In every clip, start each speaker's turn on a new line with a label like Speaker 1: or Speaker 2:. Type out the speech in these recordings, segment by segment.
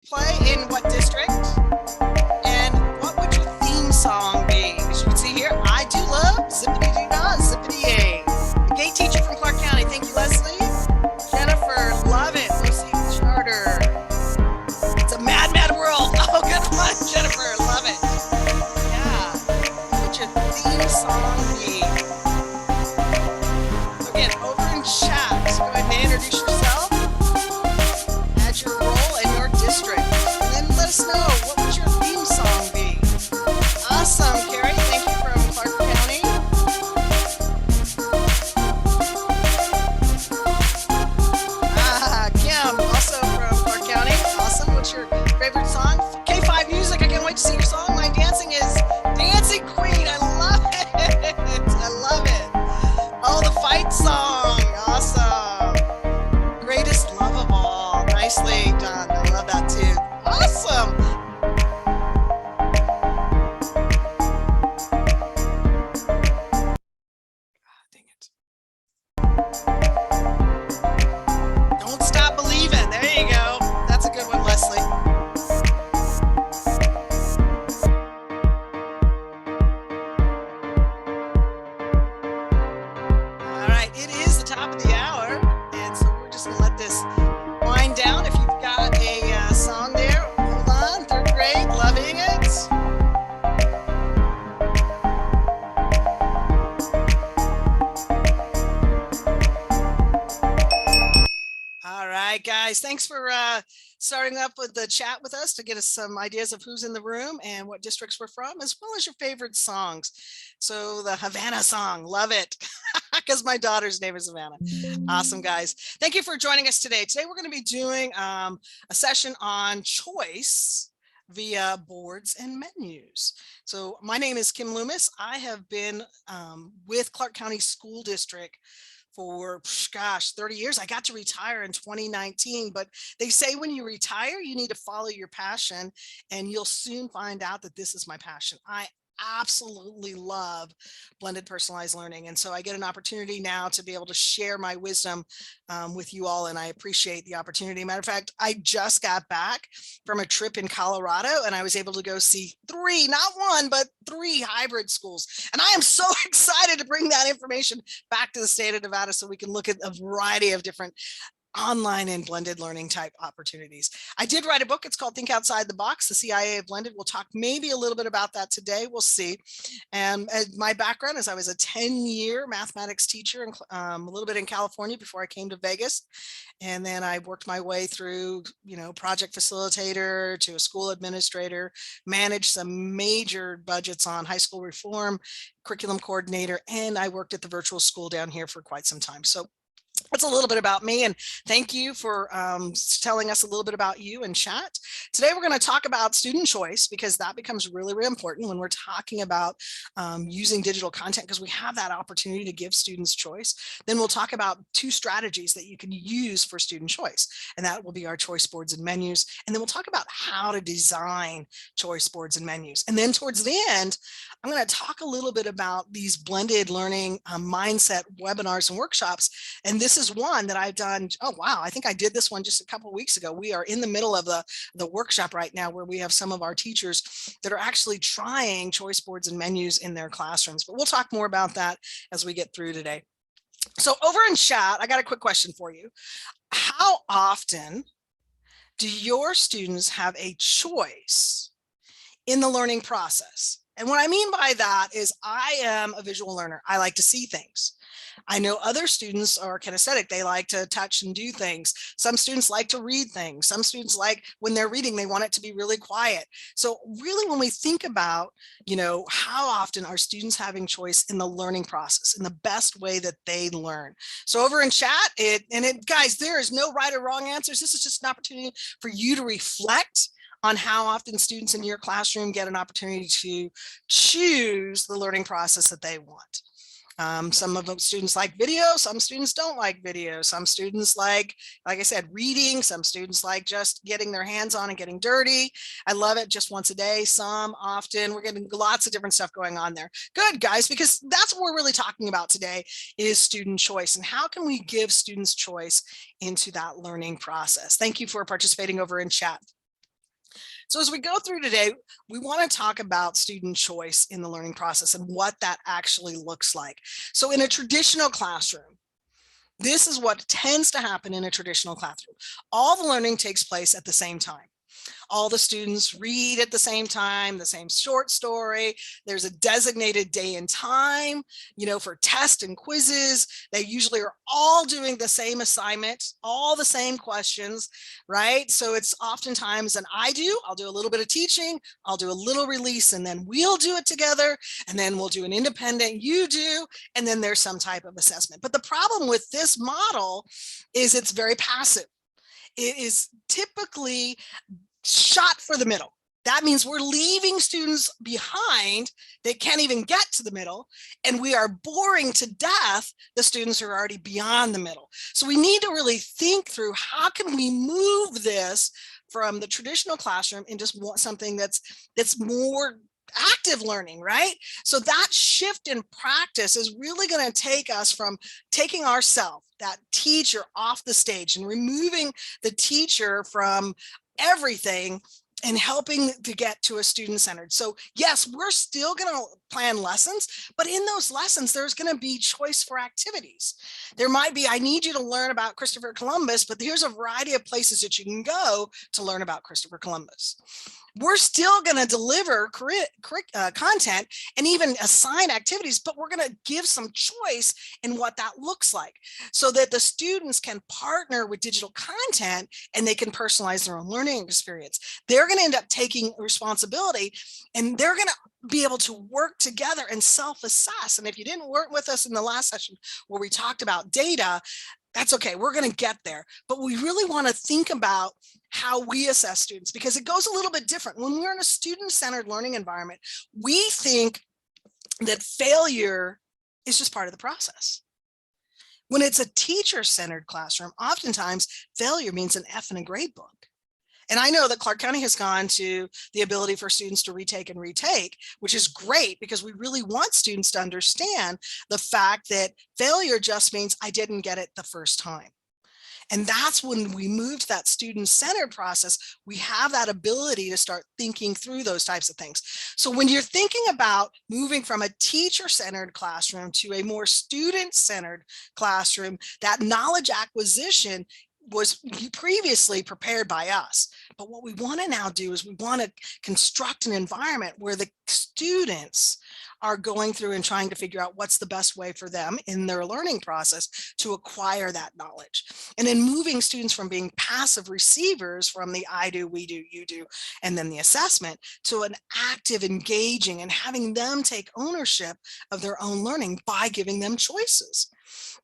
Speaker 1: play in what district? And what would your theme song be? As you can see here, I do love Zippity Doo Dah, Zippity Yay. The gate teacher from Clark County. Thank you, Leslie. Jennifer, love it. Lucy Charter. It's a mad, mad world. Oh, good one, Jennifer. Love it. Yeah. What would your theme song be? So again, over in chat, go ahead and introduce yourself, add your role and your district, and then let us know what would your theme song be. Awesome, Carrie. Thank you from Clark County. Kim, also from Clark County. Awesome. What's your favorite song? K5 Music. I can't wait to see your song. My dancing is Dancing Queen. I love it. I love it. Oh, the fight song. Awesome. Greatest love of all. Nicely done. I love that too. Awesome. Dang it. Don't stop believing. There you go. That's a good one, Leslie. All right, it is the top of the hour, and so we're just gonna let this wind down. If you've got a song there, hold on. Third grade, loving it. All right, guys, thanks for starting up with the chat with us to get us some ideas of who's in the room and what districts we're from, as well as your favorite songs. So the Havana song, love it, because my daughter's name is Havana. Awesome, guys. Thank you for joining us today. Today, we're going to be doing a session on choice via boards and menus. So my name is Kim Loomis. I have been with Clark County School District for, gosh, 30 years. I got to retire in 2019, but they say when you retire, you need to follow your passion, and you'll soon find out that this is my passion. I absolutely love blended personalized learning. And so I get an opportunity now to be able to share my wisdom with you all. And I appreciate the opportunity. Matter of fact, I just got back from a trip in Colorado, and I was able to go see three, not one, but three hybrid schools. And I am so excited to bring that information back to the state of Nevada so we can look at a variety of different online and blended learning type opportunities. I did write a book. It's called Think Outside the Box, the CIA of Blended. We'll talk maybe a little bit about that today. We'll see. And my background is I was a 10-year mathematics teacher, a little bit in California before I came to Vegas. And then I worked my way through, project facilitator to a school administrator, managed some major budgets on high school reform, curriculum coordinator, and I worked at the virtual school down here for quite some time. So that's a little bit about me, and thank you for telling us a little bit about you in chat. Today, we're going to talk about student choice, because that becomes really, really important when we're talking about using digital content, because we have that opportunity to give students choice. Then we'll talk about two strategies that you can use for student choice, and that will be our choice boards and menus. And then we'll talk about how to design choice boards and menus. And then towards the end, I'm going to talk a little bit about these blended learning mindset webinars and workshops. And this is one that I've done. Oh, wow. I think I did this one just a couple of weeks ago. We are in the middle of the workshop right now, where we have some of our teachers that are actually trying choice boards and menus in their classrooms. But we'll talk more about that as we get through today. So over in chat, I got a quick question for you. How often do your students have a choice in the learning process? And what I mean by that is I am a visual learner. I like to see things. I know other students are kinesthetic. They like to touch and do things. Some students like to read things. Some students like, when they're reading, they want it to be really quiet. So really, when we think about, how often are students having choice in the learning process, in the best way that they learn? So over in chat, guys, there is no right or wrong answers. This is just an opportunity for you to reflect on how often students in your classroom get an opportunity to choose the learning process that they want. Some of them students like video, some students don't like video, some students like I said, reading, some students like just getting their hands on and getting dirty. I love it just once a day, some often. We're getting lots of different stuff going on there. Good, guys, because that's what we're really talking about today is student choice, and how can we give students choice into that learning process. Thank you for participating over in chat. So as we go through today, we want to talk about student choice in the learning process and what that actually looks like. So in a traditional classroom, this is what tends to happen in a traditional classroom. All the learning takes place at the same time. All the students read at the same time, the same short story. There's a designated day and time, for tests and quizzes. They usually are all doing the same assignment, all the same questions, right? So it's oftentimes I'll do a little bit of teaching, I'll do a little release, and then we'll do it together. And then we'll do an independent, you do, and then there's some type of assessment. But the problem with this model is it's very passive. It is typically shot for the middle. That means we're leaving students behind. They can't even get to the middle, and we are boring to death the students who are already beyond the middle. So we need to really think through, how can we move this from the traditional classroom and just want something that's more active learning, right? So that shift in practice is really going to take us from taking ourselves, that teacher, off the stage and removing the teacher from everything and helping to get to a student-centered. So yes, we're still going to plan lessons, but in those lessons, there's going to be choice for activities. There might be, I need you to learn about Christopher Columbus, but here's a variety of places that you can go to learn about Christopher Columbus. We're still going to deliver content and even assign activities, but we're going to give some choice in what that looks like so that the students can partner with digital content and they can personalize their own learning experience. They're going to end up taking responsibility, and they're going to be able to work together and self-assess. And if you didn't work with us in the last session where we talked about data, that's okay, we're going to get there. But we really want to think about how we assess students, because it goes a little bit different. When we're in a student-centered learning environment, we think that failure is just part of the process. When it's a teacher-centered classroom, oftentimes failure means an F in a grade book. And I know that Clark County has gone to the ability for students to retake and retake, which is great because we really want students to understand the fact that failure just means I didn't get it the first time. And that's when we move to that student-centered process, we have that ability to start thinking through those types of things. So when you're thinking about moving from a teacher-centered classroom to a more student-centered classroom, that knowledge acquisition was previously prepared by us. But what we want to now do is we want to construct an environment where the students are going through and trying to figure out what's the best way for them in their learning process to acquire that knowledge. And then moving students from being passive receivers from the I do, we do, you do, and then the assessment to an active engaging and having them take ownership of their own learning by giving them choices.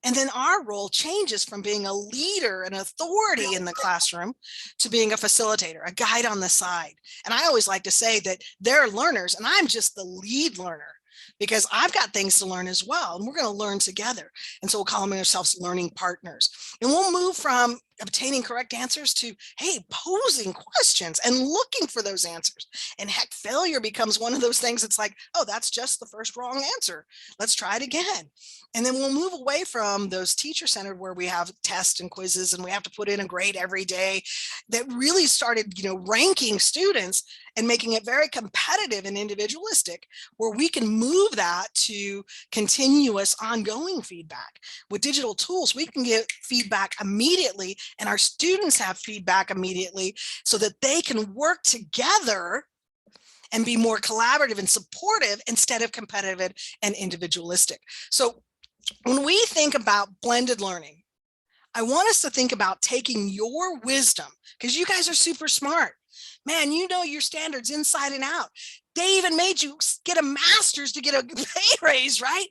Speaker 1: And then our role changes from being a leader and authority in the classroom to being a facilitator, a guide on the side. And I always like to say that they're learners and I'm just the lead learner, because I've got things to learn as well, and we're going to learn together. And so we'll call ourselves learning partners. And we'll move from obtaining correct answers to, hey, posing questions and looking for those answers. And heck, failure becomes one of those things. It's like, oh, that's just the first wrong answer. Let's try it again. And then we'll move away from those teacher-centered where we have tests and quizzes and we have to put in a grade every day, that really started, ranking students and making it very competitive and individualistic, where we can move that to continuous ongoing feedback. With digital tools, we can get feedback immediately, and our students have feedback immediately so that they can work together and be more collaborative and supportive instead of competitive and individualistic. So when we think about blended learning, I want us to think about taking your wisdom, because you guys are super smart. Man, you know your standards inside and out. They even made you get a master's to get a pay raise, right?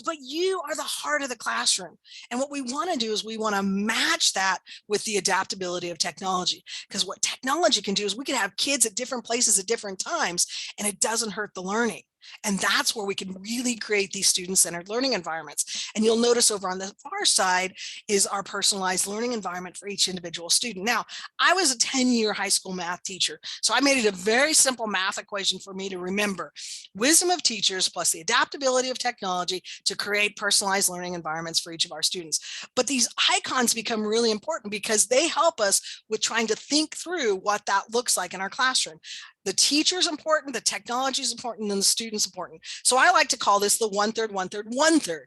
Speaker 1: But you are the heart of the classroom. And what we want to do is we want to match that with the adaptability of technology. Because what technology can do is we can have kids at different places at different times, and it doesn't hurt the learning. And that's where we can really create these student-centered learning environments. And you'll notice over on the far side is our personalized learning environment for each individual student. Now, I was a 10-year high school math teacher, so I made it a very simple math equation for me to remember. Wisdom of teachers plus the adaptability of technology to create personalized learning environments for each of our students. But these icons become really important because they help us with trying to think through what that looks like in our classroom. The teacher is important, the technology is important, and the student's important. So I like to call this the 1/3, 1/3, 1/3.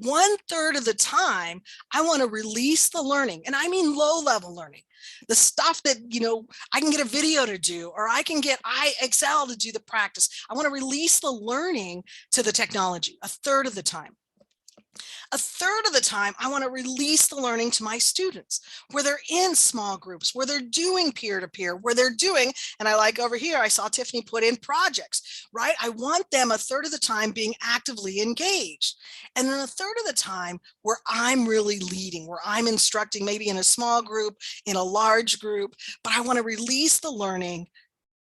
Speaker 1: 1/3 of the time, I want to release the learning, and I mean low-level learning. The stuff that, I can get a video to do, or I can get Excel to do the practice. I want to release the learning to the technology 1/3 of the time. 1/3 of the time, I want to release the learning to my students, where they're in small groups, where they're doing peer-to-peer, where they're doing, and I like over here, I saw Tiffany put in projects, right? I want them 1/3 of the time being actively engaged. And then 1/3 of the time where I'm really leading, where I'm instructing, maybe in a small group, in a large group, but I want to release the learning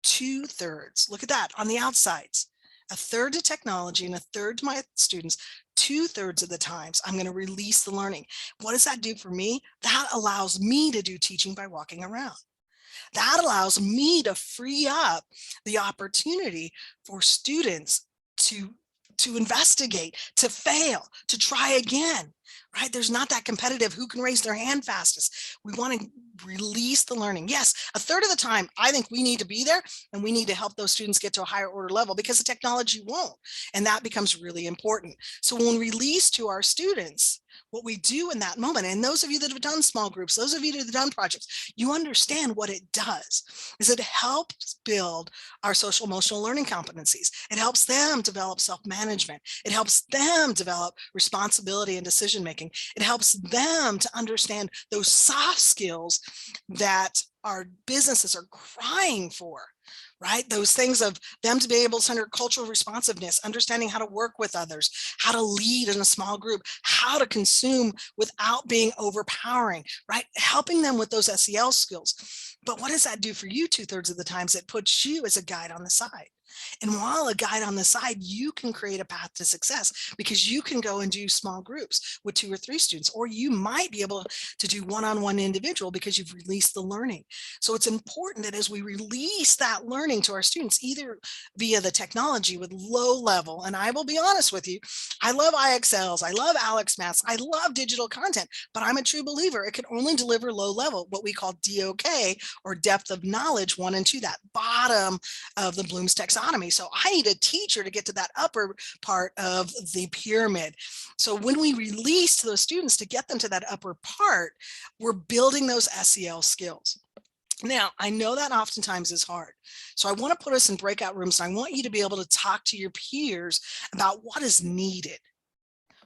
Speaker 1: 2/3. Look at that on the outsides. 1/3 to technology and 1/3 to my students. 2/3 of the times I'm going to release the learning. What does that do for me? That allows me to do teaching by walking around. That allows me to free up the opportunity for students to investigate, to fail, to try again, right? There's not that competitive who can raise their hand fastest. We want to release the learning. Yes, 1/3 of the time, I think we need to be there and we need to help those students get to a higher order level because the technology won't. And that becomes really important. So when we release to our students, what we do in that moment, and those of you that have done small groups, those of you that have done projects, you understand what it does, is it helps build our social emotional learning competencies. It helps them develop self-management. It helps them develop responsibility and decision-making. It helps them to understand those soft skills that our businesses are crying for, right? Those things of them to be able to under cultural responsiveness, understanding how to work with others, how to lead in a small group, how to consume without being overpowering, right? Helping them with those SEL skills. But what does that do for you 2/3 of the times? It puts you as a guide on the side. And while a guide on the side, you can create a path to success because you can go and do small groups with 2 or 3 students, or you might be able to do one-on-one individual because you've released the learning. So it's important that as we release that learning to our students, either via the technology with low level, and I will be honest with you, I love IXLs, I love Alex Maths, I love digital content, but I'm a true believer it can only deliver low level, what we call DOK, or depth of knowledge 1 and 2, that bottom of the Bloom's taxonomy. So I need a teacher to get to that upper part of the pyramid. So when we release to those students to get them to that upper part, we're building those SEL skills. Now, I know that oftentimes is hard. So I want to put us in breakout rooms, and I want you to be able to talk to your peers about what is needed.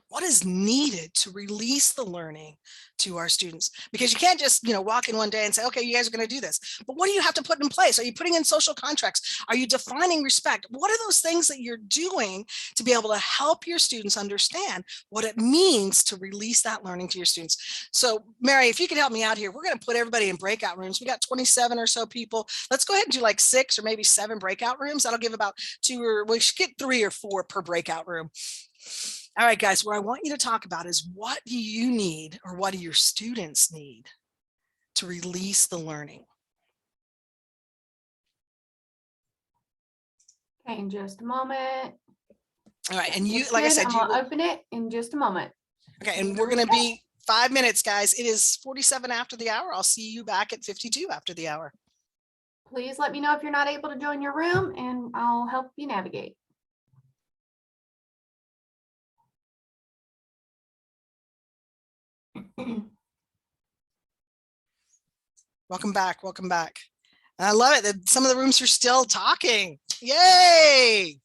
Speaker 1: What is needed to release the learning to our students? Because you can't just, walk in one day and say, okay, you guys are going to do this. But what do you have to put in place? Are you putting in social contracts? Are you defining respect? What are those things that you're doing to be able to help your students understand what it means to release that learning to your students? So Mary, if you could help me out here, we're going to put everybody in breakout rooms. We got 27 or so people. Let's go ahead and do like 6 or maybe 7 breakout rooms. That'll give about 2, or we should get 3 or 4 per breakout room. All right, guys, what I want you to talk about is what do you need, or what do your students need to release the learning?
Speaker 2: Okay, in just a moment.
Speaker 1: All right, and you, like I said,
Speaker 2: I'll open it in just a moment.
Speaker 1: Okay, and we're going to be 5 minutes, guys. It is 47 after the hour. I'll see you back at 52 after the hour.
Speaker 2: Please let me know if you're not able to join your room, and I'll help you navigate.
Speaker 1: Welcome back. Welcome back. I love it that some of the rooms are still talking. Yay!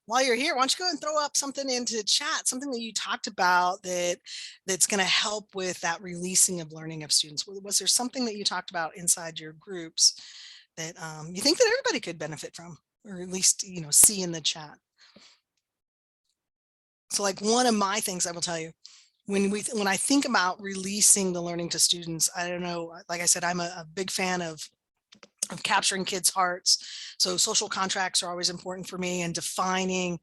Speaker 1: While you're here, why don't you go and throw up something into chat, something that you talked about that's going to help with that releasing of learning of students. Was there something that you talked about inside your groups that you think that everybody could benefit from, or at least, see in the chat? So like one of my things I will tell you when I think about releasing the learning to students, I don't know, like I said, I'm a big fan of capturing kids' hearts. So social contracts are always important for me, and defining,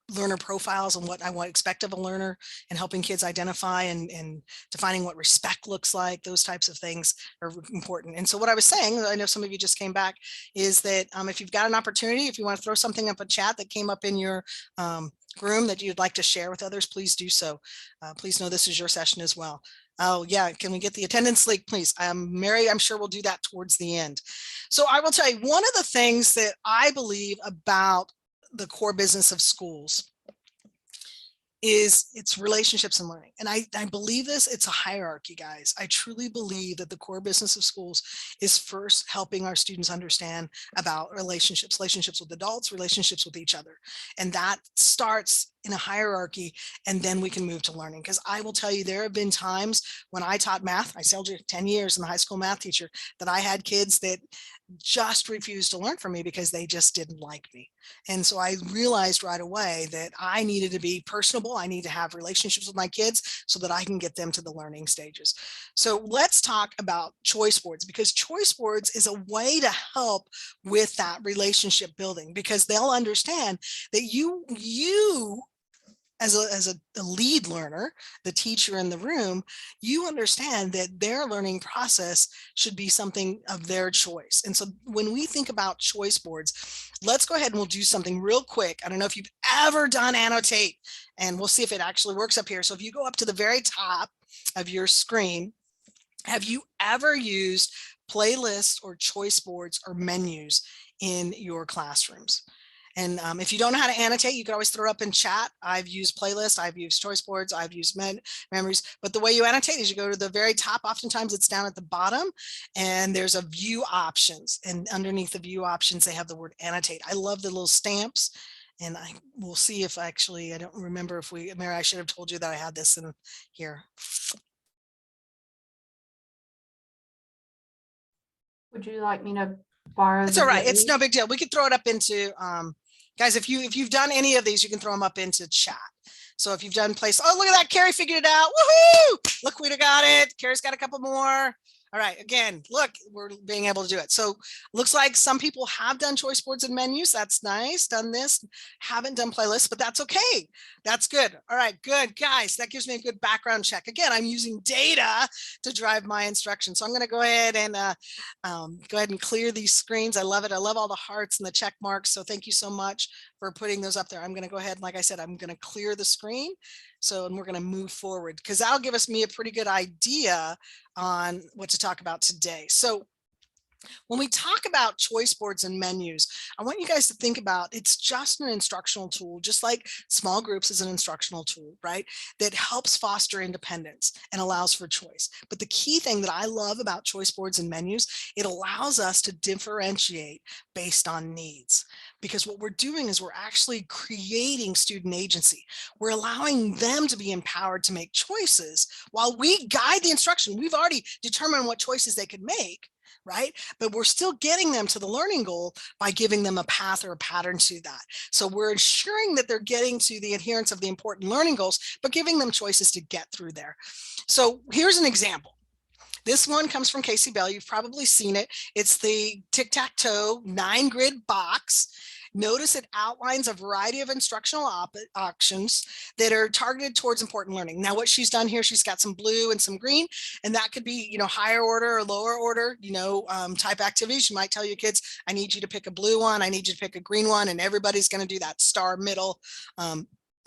Speaker 1: learner profiles and what I want expect of a learner, and helping kids identify and defining what respect looks like. Those types of things are important. And so what I was saying, I know some of you just came back, is that if you've got an opportunity, if you want to throw something up in chat that came up in your room that you'd like to share with others, please do so. Please know this is your session as well. Oh yeah, can we get the attendance link, please? Mary, I'm sure we'll do that towards the end. So I will tell you, one of the things that I believe about the core business of schools is its relationships and learning. And I believe this, it's a hierarchy, guys. I truly believe that the core business of schools is first helping our students understand about relationships with adults, relationships with each other. And that starts in a hierarchy, and then we can move to learning. Because I will tell you, there have been times when I taught math, I told you 10 years in the high school math teacher, that I had kids that just refused to learn from me because they just didn't like me. And so I realized right away that I needed to be personable. I need to have relationships with my kids so that I can get them to the learning stages. So let's talk about choice boards, because choice boards is a way to help with that relationship building, because they'll understand that you as a lead learner, the teacher in the room, you understand that their learning process should be something of their choice. And so when we think about choice boards, let's go ahead and we'll do something real quick. I don't know if you've ever done Annotate, and we'll see if it actually works up here. So if you go up to the very top of your screen, have you ever used playlists or choice boards or menus in your classrooms? And if you don't know how to annotate, you can always throw up in chat. I've used playlists, I've used choice boards, I've used memories. But the way you annotate is you go to the very top. Oftentimes it's down at the bottom, and there's a view options. And underneath the view options, they have the word annotate. I love the little stamps. And we'll see if actually, I don't remember if Mary, I should have told you that I had this in here.
Speaker 2: Would you like me to borrow?
Speaker 1: It's all right. It's no big deal. We could throw it up into, guys, if you've done any of these, you can throw them up into chat. So if you've done place, oh, look at that. Carrie figured it out. Woohoo! Look, we got it. Carrie's got a couple more. All right. Again, look, we're being able to do it. So looks like some people have done choice boards and menus. That's nice. Done this, haven't done playlists, but that's okay. That's good. All right, good guys. That gives me a good background check. Again, I'm using data to drive my instruction. So I'm going to go ahead and clear these screens. I love it. I love all the hearts and the check marks. So thank you so much for putting those up there. I'm going to go ahead and, like I said, I'm going to clear the screen. So, and we're going to move forward, because that'll give me a pretty good idea on what to talk about today. So when we talk about choice boards and menus, I want you guys to think about, it's just an instructional tool, just like small groups is an instructional tool, right? That helps foster independence and allows for choice. But the key thing that I love about choice boards and menus, it allows us to differentiate based on needs. Because what we're doing is we're actually creating student agency. We're allowing them to be empowered to make choices while we guide the instruction. We've already determined what choices they could make, right? But we're still getting them to the learning goal by giving them a path or a pattern to that. So we're ensuring that they're getting to the adherence of the important learning goals, but giving them choices to get through there. So here's an example. This one comes from Casey Bell. You've probably seen it. It's the tic-tac-toe 9-grid box. Notice it outlines a variety of instructional options that are targeted towards important learning. Now, what she's done here, she's got some blue and some green, and that could be, higher order or lower order, type activities. She might tell your kids, I need you to pick a blue one, I need you to pick a green one, and everybody's going to do that star middle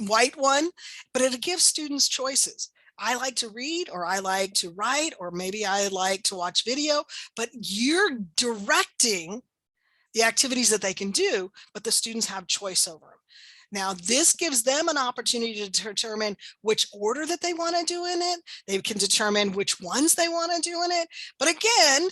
Speaker 1: white one, but it gives students choices. I like to read, or I like to write, or maybe I like to watch video, but you're directing the activities that they can do, but the students have choice over them. Now, this gives them an opportunity to determine which order that they want to do in it. They can determine which ones they want to do in it. But again,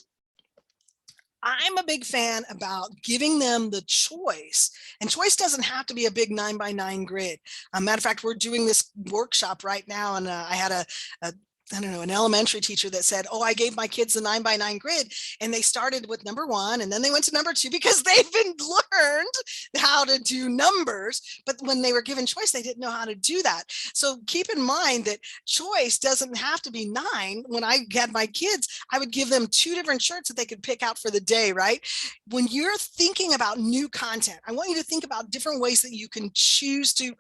Speaker 1: I'm a big fan about giving them the choice, and choice doesn't have to be a big 9x9 grid. Matter of fact, we're doing this workshop right now, and I had a I don't know, an elementary teacher that said, oh, I gave my kids the 9x9 grid and they started with number 1 and then they went to number 2 because they've been learned how to do numbers. But when they were given choice, they didn't know how to do that. So keep in mind that choice doesn't have to be 9. When I had my kids, I would give them 2 different shirts that they could pick out for the day, right? When you're thinking about new content, I want you to think about different ways that you can choose to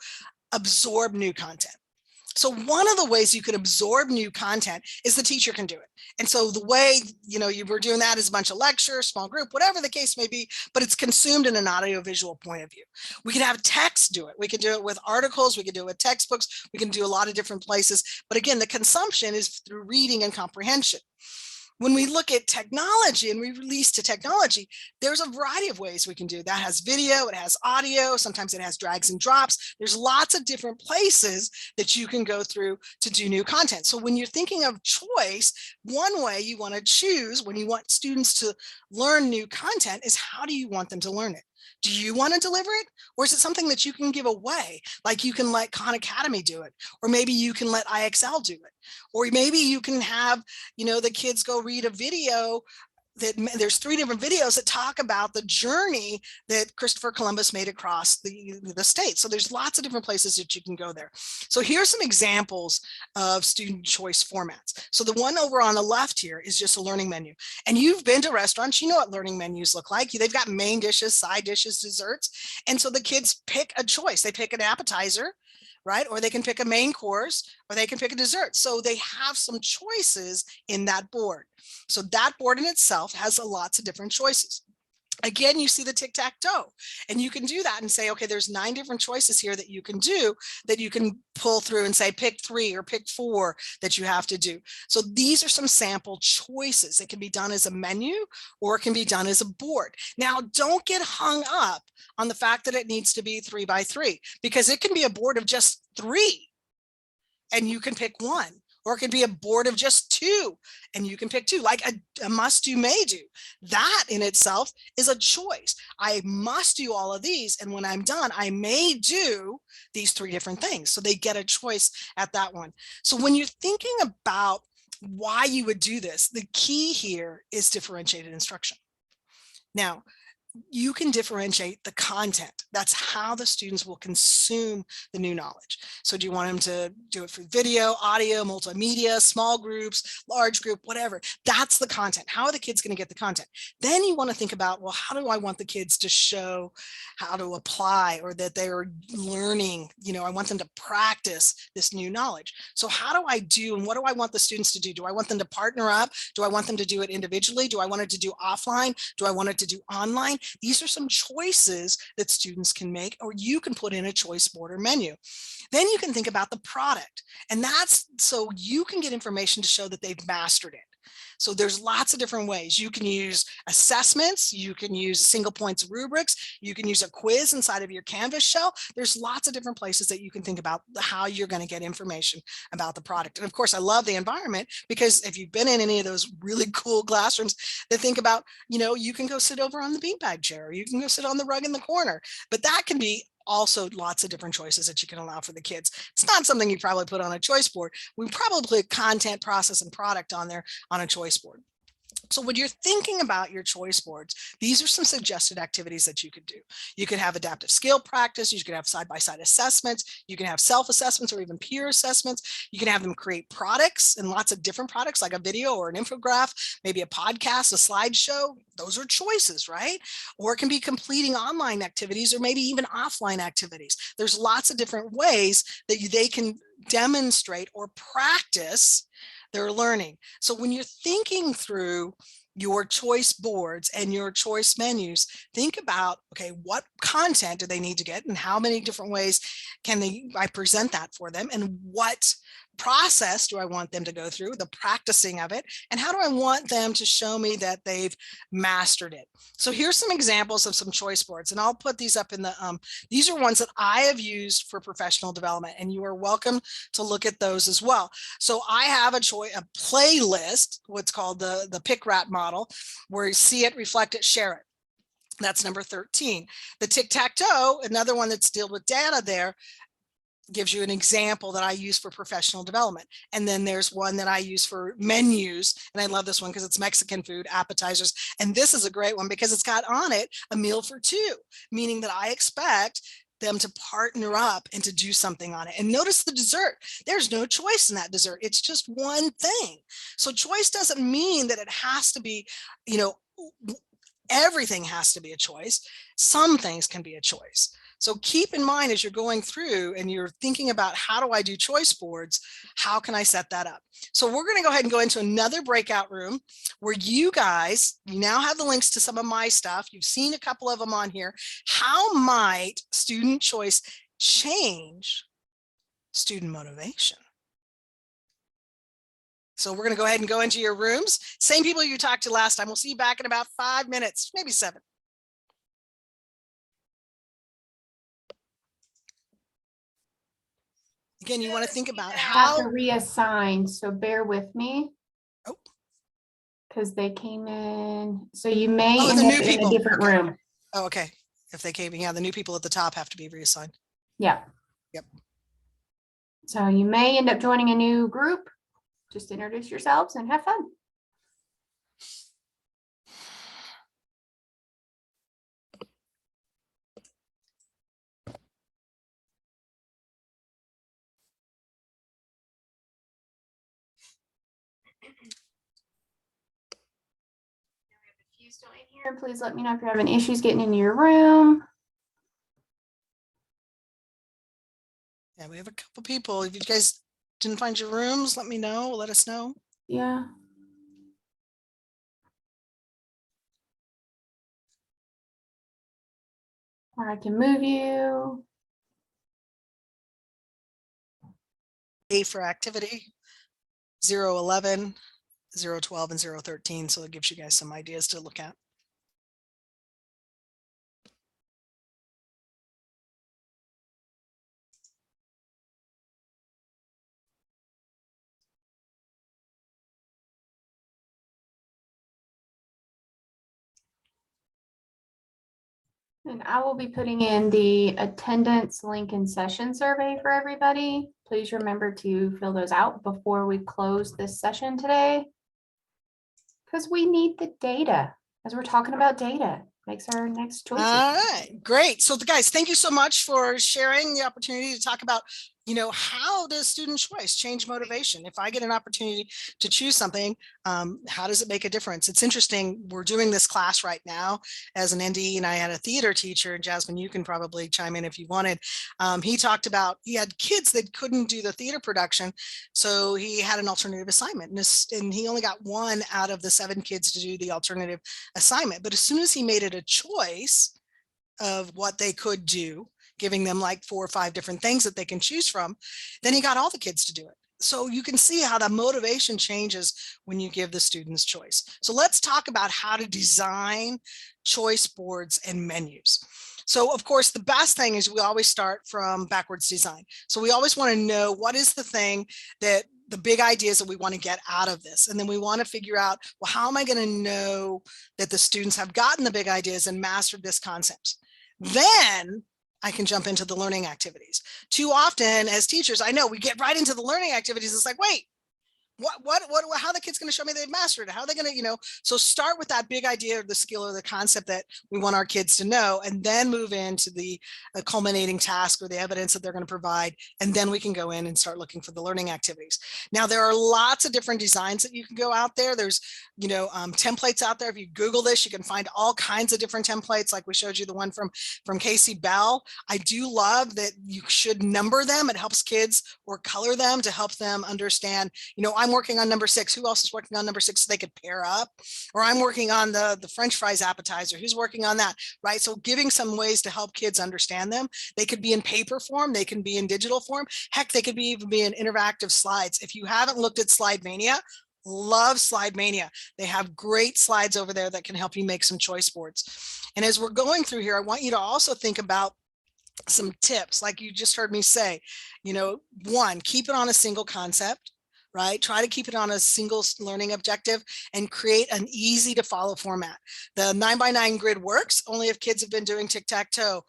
Speaker 1: absorb new content. So one of the ways you can absorb new content is the teacher can do it. And so the way, you were doing that is a bunch of lectures, small group, whatever the case may be, but it's consumed in an audiovisual point of view. We can have text do it. We can do it with articles. We can do it with textbooks. We can do a lot of different places. But again, the consumption is through reading and comprehension. When we look at technology and we release to technology, there's a variety of ways we can do that. It has video, it has audio, sometimes it has drags and drops. There's lots of different places that you can go through to do new content. So when you're thinking of choice, one way you want to choose when you want students to learn new content is how do you want them to learn it? Do you want to deliver it? Or is it something that you can give away? Like you can let Khan Academy do it, or maybe you can let IXL do it. Or maybe you can have, the kids go read a video that there's 3 different videos that talk about the journey that Christopher Columbus made across the state. So there's lots of different places that you can go there. So here's some examples of student choice formats. So the one over on the left here is just a learning menu. And you've been to restaurants, you know what learning menus look like. They've got main dishes, side dishes, desserts. And so the kids pick a choice. They pick an appetizer, right? Or they can pick a main course, or they can pick a dessert. So they have some choices in that board. So that board in itself has lots of different choices. Again, you see the tic-tac-toe, and you can do that and say, okay, there's 9 different choices here that you can do, that you can pull through and say, pick 3 or pick 4 that you have to do. So these are some sample choices. It can be done as a menu or it can be done as a board. Now, don't get hung up on the fact that it needs to be 3 by 3, because it can be a board of just 3 and you can pick 1. Or it could be a board of just 2 and you can pick 2, like a must do, may do. That in itself is a choice. I must do all of these. And when I'm done, I may do these 3 different things. So they get a choice at that one. So when you're thinking about why you would do this, the key here is differentiated instruction. Now, you can differentiate the content. That's how the students will consume the new knowledge. So do you want them to do it through video, audio, multimedia, small groups, large group, whatever? That's the content. How are the kids going to get the content? Then you want to think about, well, how do I want the kids to show how to apply, or that they're learning? I want them to practice this new knowledge. So how do I do, and what do I want the students to do? Do I want them to partner up? Do I want them to do it individually? Do I want it to do offline? Do I want it to do online? These are some choices that students can make, or you can put in a choice board or menu. Then you can think about the product, and that's so you can get information to show that they've mastered it. So there's lots of different ways. You can use assessments, you can use single points rubrics, you can use a quiz inside of your Canvas shell. There's lots of different places that you can think about how you're going to get information about the product. And of course, I love the environment, because if you've been in any of those really cool classrooms that think about, you can go sit over on the beanbag chair, or you can go sit on the rug in the corner, but that can be also lots of different choices that you can allow for the kids. It's not something you probably put on a choice board. We probably put content, process, and product on there on a choice board. So when you're thinking about your choice boards, these are some suggested activities that you could do. You could have adaptive skill practice. You could have side-by-side assessments. You can have self-assessments or even peer assessments. You can have them create products, and lots of different products, like a video or an infograph, maybe a podcast, a slideshow. Those are choices, right? Or it can be completing online activities, or maybe even offline activities. There's lots of different ways that they can demonstrate or practice their learning. So when you're thinking through your choice boards and your choice menus, think about, okay, what content do they need to get, and how many different ways can I present that for them, and what process do I want them to go through, the practicing of it, and how do I want them to show me that they've mastered it. So here's some examples of some choice boards, and I'll put these up in the, these are ones that I have used for professional development, and you are welcome to look at those as well. So I have a playlist, what's called the pick rat model, where you see it, reflect it, share it. That's number 13. The tic-tac-toe, another one that's dealt with data there. gives you an example that I use for professional development. And then there's one that I use for menus. And I love this one because it's Mexican food, appetizers. And this is a great one because it's got on it a meal for two, meaning that I expect them to partner up and to do something on it. And notice the dessert. There's no choice in that dessert. It's just one thing. So choice doesn't mean that it has to be, everything has to be a choice. Some things can be a choice. So keep in mind as you're going through and you're thinking about how do I do choice boards, how can I set that up? So we're going to go ahead and go into another breakout room where you now have the links to some of my stuff. You've seen a couple of them on here. How might student choice change student motivation? So we're going to go ahead and go into your rooms. Same people you talked to last time. We'll see you back in about 5 minutes, maybe 7. Again, you want to think about
Speaker 2: Have to
Speaker 1: how
Speaker 2: reassign, so bear with me.
Speaker 1: Oh.
Speaker 2: Because they came in, so you may
Speaker 1: Oh,
Speaker 2: end
Speaker 1: the
Speaker 2: up
Speaker 1: new
Speaker 2: in
Speaker 1: people.
Speaker 2: a different
Speaker 1: Okay.
Speaker 2: room.
Speaker 1: Oh, okay. If they came, yeah, the new people at the top have to be reassigned.
Speaker 2: Yeah.
Speaker 1: Yep.
Speaker 2: So you may end up joining a new group. Just introduce yourselves and have fun. If you still in here, please let me know if you're having issues getting into your room.
Speaker 1: Yeah, we have a couple people. If you guys didn't find your rooms, let me know. Let us know.
Speaker 2: Yeah. Or I can move you.
Speaker 1: A for activity, 011, 012, and 013. So it gives you guys some ideas to look at.
Speaker 2: And I will be putting in the attendance link and session survey for everybody. Please remember to fill those out before we close this session today. Because we need the data, as we're talking about data, makes our next choices.
Speaker 1: All right, great. So guys, thank you so much for sharing the opportunity to talk about, how does student choice change motivation? If I get an opportunity to choose something, how does it make a difference? It's interesting. We're doing this class right now as an NDE, and I had a theater teacher, and Jasmine, you can probably chime in if you wanted. He talked about, he had kids that couldn't do the theater production. So he had an alternative assignment, and he only got 1 out of the 7 kids to do the alternative assignment. But as soon as he made it a choice of what they could do, giving them like 4 or 5 different things that they can choose from, then he got all the kids to do it. So you can see how the motivation changes when you give the students choice. So let's talk about how to design choice boards and menus. So of course, the best thing is we always start from backwards design. So we always want to know what is the thing that the big ideas that we want to get out of this. And then we want to figure out, well, how am I going to know that the students have gotten the big ideas and mastered this concept? Then I can jump into the learning activities. Too often as teachers, I know we get right into the learning activities. It's like, wait, how are the kids going to show me they've mastered it? How are they going to, so start with that big idea or the skill or the concept that we want our kids to know, and then move into the culminating task or the evidence that they're going to provide. And then we can go in and start looking for the learning activities. Now, there are lots of different designs that you can go out there. There's, templates out there. If you Google this, you can find all kinds of different templates. Like we showed you the one from Casey Bell. I do love that you should number them. It helps kids, or color them to help them understand, I'm working on number 6. Who else is working on number 6 so they could pair up? Or I'm working on the French fries appetizer. Who's working on that? Right. So giving some ways to help kids understand them. They could be in paper form. They can be in digital form. Heck, they could even be in interactive slides. If you haven't looked at Slide Mania, love Slide Mania. They have great slides over there that can help you make some choice boards. And as we're going through here, I want you to also think about some tips, like you just heard me say, 1, keep it on a single concept. right? Try to keep it on a single learning objective and create an easy to follow format. The 9x9 grid works only if kids have been doing tic-tac-toe.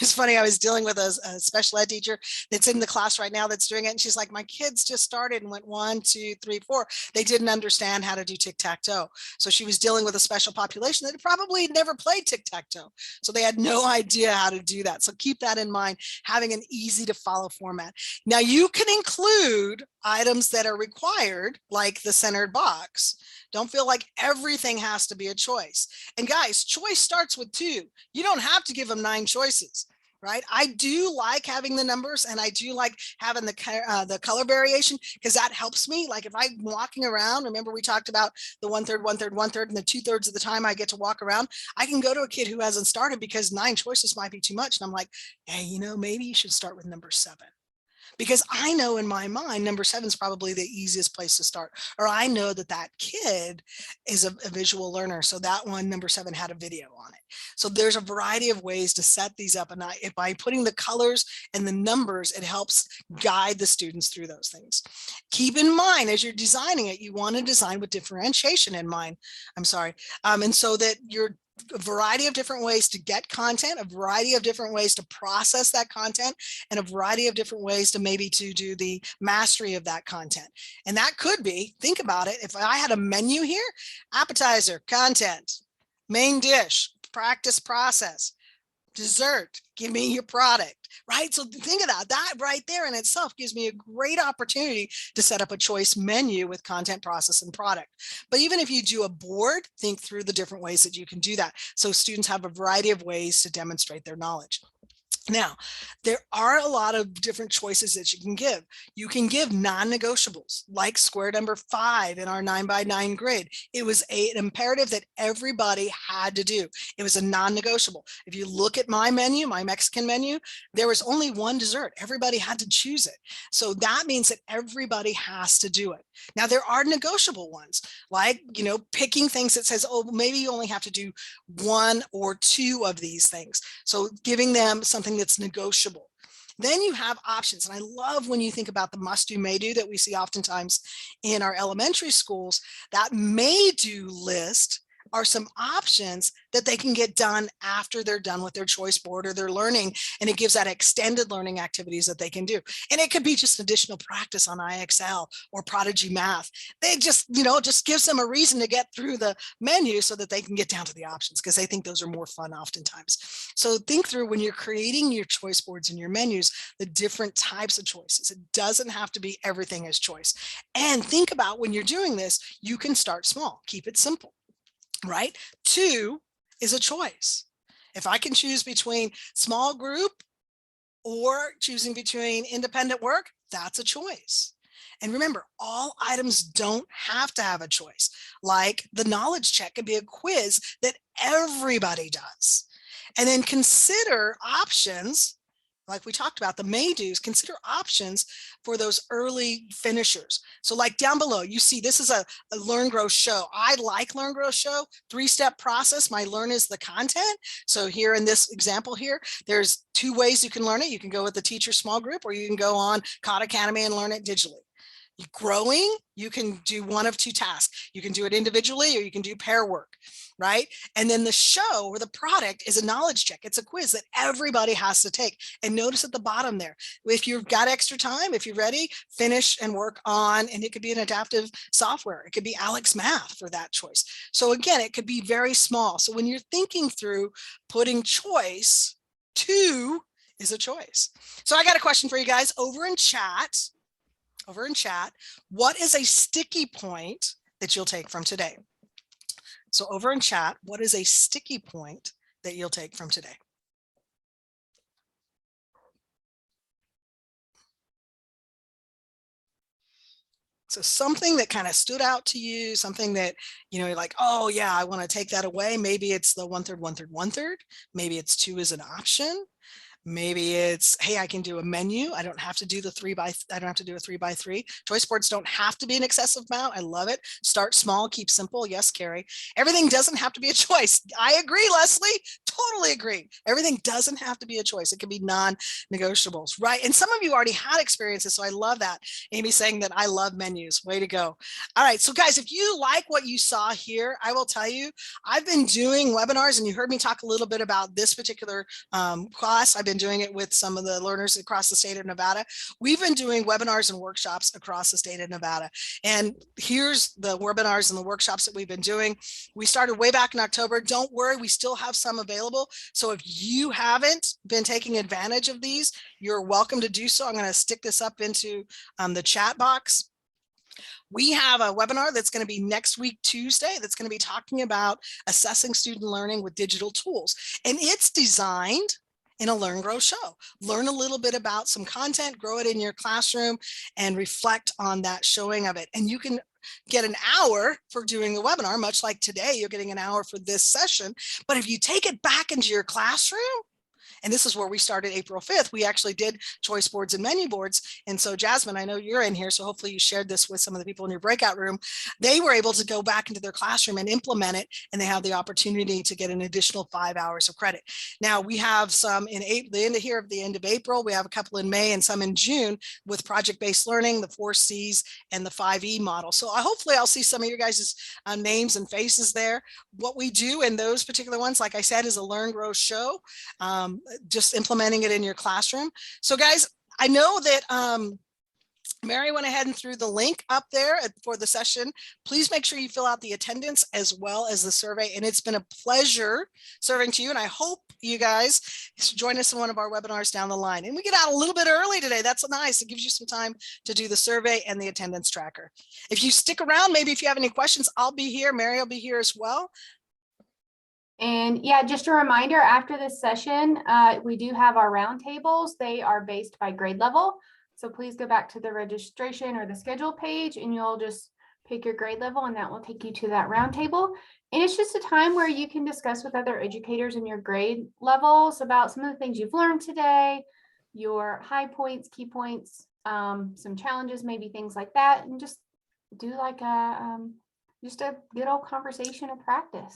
Speaker 1: It's funny, I was dealing with a special ed teacher that's in the class right now that's doing it. And she's like, my kids just started and went 1, 2, 3, 4. They didn't understand how to do tic-tac-toe. So she was dealing with a special population that probably never played tic-tac-toe. So they had no idea how to do that. So keep that in mind, having an easy to follow format. Now you can include items that are required, like the centered box. Don't feel like everything has to be a choice. And guys, choice starts with 2. You don't have to give them 9 choices, right? I do like having the numbers, and I do like having the color variation, because that helps me. Like if I'm walking around, remember we talked about the 1/3, 1/3, 1/3, and the 2/3 of the time I get to walk around, I can go to a kid who hasn't started because 9 choices might be too much. And I'm like, hey, you know, maybe you should start with number 7. Because I know in my mind, number 7 is probably the easiest place to start. Or I know that that kid is a visual learner. So that one, number 7, had a video on it. So there's a variety of ways to set these up. And by putting the colors and the numbers, it helps guide the students through those things. Keep in mind, as you're designing it, you want to design with differentiation in mind. I'm sorry. And so that you're a variety of different ways to get content, a variety of different ways to process that content, and a variety of different ways to maybe to do the mastery of that content. And that could be, think about it, if I had a menu here, appetizer, content, main dish, practice process, dessert, give me your product, right? So think of that right there in itself gives me a great opportunity to set up a choice menu with content, process, and product. But even if you do a board, think through the different ways that you can do that. So students have a variety of ways to demonstrate their knowledge. Now, there are a lot of different choices that you can give. You can give non-negotiables, like square number 5 in our 9x9 grid. It was an imperative that everybody had to do. It was a non-negotiable. If you look at my menu, my Mexican menu, there was only one dessert. Everybody had to choose it. So that means that everybody has to do it. Now, there are negotiable ones, like, you know, picking things that says, oh, maybe you only have to do 1 or 2 of these things. So giving them something that's negotiable. Then you have options. And I love when you think about the must do, may do that we see oftentimes in our elementary schools. That may do list are some options that they can get done after they're done with their choice board or their learning. And it gives that extended learning activities that they can do. And it could be just additional practice on IXL or Prodigy Math. They just, you know, just gives them a reason to get through the menu so that they can get down to the options, because they think those are more fun oftentimes. So think through, when you're creating your choice boards and your menus, the different types of choices. It doesn't have to be everything as choice. And think about, when you're doing this, you can start small, keep it simple. Right? 2 is a choice. If I can choose between small group or choosing between independent work, that's a choice. And remember, all items don't have to have a choice. Like the knowledge check can be a quiz that everybody does. And then consider options, like we talked about, the may do's, consider options for those early finishers. So like down below, you see this is a learn, grow, show. I like learn, grow, show, 3-step process. My learn is the content. So here in this example here, there's 2 ways you can learn it. You can go with the teacher small group, or you can go on Khan Academy and learn it digitally. Growing, you can do one of 2 tasks. You can do it individually, or you can do pair work, right? And then the show or the product is a knowledge check. It's a quiz that everybody has to take. And notice at the bottom there, if you've got extra time, if you're ready, finish and work on, and it could be an adaptive software. It could be Alex Math for that choice. So again, it could be very small. So when you're thinking through putting choice, 2 is a choice. So I got a question for you guys over in chat. What is a sticky point that you'll take from today? So over in chat, what is a sticky point that you'll take from today? So something that kind of stood out to you, something that, you know, you're like, oh yeah, I want to take that away. Maybe it's the 1/3, 1/3, 1/3. Maybe it's 2 as an option. Maybe it's, hey, I can do a menu. I don't have to do I don't have to do a 3x3. Choice boards don't have to be an excessive amount. I love it. Start small, keep simple. Yes, Carrie. Everything doesn't have to be a choice. I agree, Leslie. Totally agree. Everything doesn't have to be a choice. It can be non-negotiables, right? And some of you already had experiences, so I love that. Amy saying that I love menus. Way to go. All right, so guys, if you like what you saw here, I will tell you, I've been doing webinars, and you heard me talk a little bit about this particular class. I've been doing it with some of the learners across the state of Nevada. We've been doing webinars and workshops across the state of Nevada. And here's the webinars and the workshops that we've been doing. We started way back in October. Don't worry, we still have some available. So if you haven't been taking advantage of these, you're welcome to do so. I'm going to stick this up into the chat box. We have a webinar that's going to be next week, Tuesday, that's going to be talking about assessing student learning with digital tools. And it's designed in a learn, grow, show. Learn a little bit about some content, grow it in your classroom, and reflect on that showing of it. And you can get an hour for doing the webinar, much like today, you're getting an hour for this session. But if you take it back into your classroom, and this is where we started April 5th. We actually did choice boards and menu boards. And so Jasmine, I know you're in here, so hopefully you shared this with some of the people in your breakout room. They were able to go back into their classroom and implement it, and they have the opportunity to get an additional 5 hours of credit. Now we have some in the end of April, we have a couple in May and some in June with project-based learning, the 4 C's and the 5E model. So hopefully I'll see some of your guys' names and faces there. What we do in those particular ones, like I said, is a learn, grow, show. Just implementing it in your classroom. So guys, I know that Mary went ahead and threw the link up there for the session. Please make sure you fill out the attendance as well as the survey. And it's been a pleasure serving to you. And I hope you guys join us in one of our webinars down the line. And we get out a little bit early today. That's nice. It gives you some time to do the survey and the attendance tracker. If you stick around, maybe if you have any questions, I'll be here. Mary will be here as well.
Speaker 2: And yeah, just a reminder, after this session, we do have our roundtables. They are based by grade level. So please go back to the registration or the schedule page and you'll just pick your grade level and that will take you to that roundtable. And it's just a time where you can discuss with other educators in your grade levels about some of the things you've learned today, your high points, key points, some challenges, maybe things like that, and just do like just a good old conversation of practice.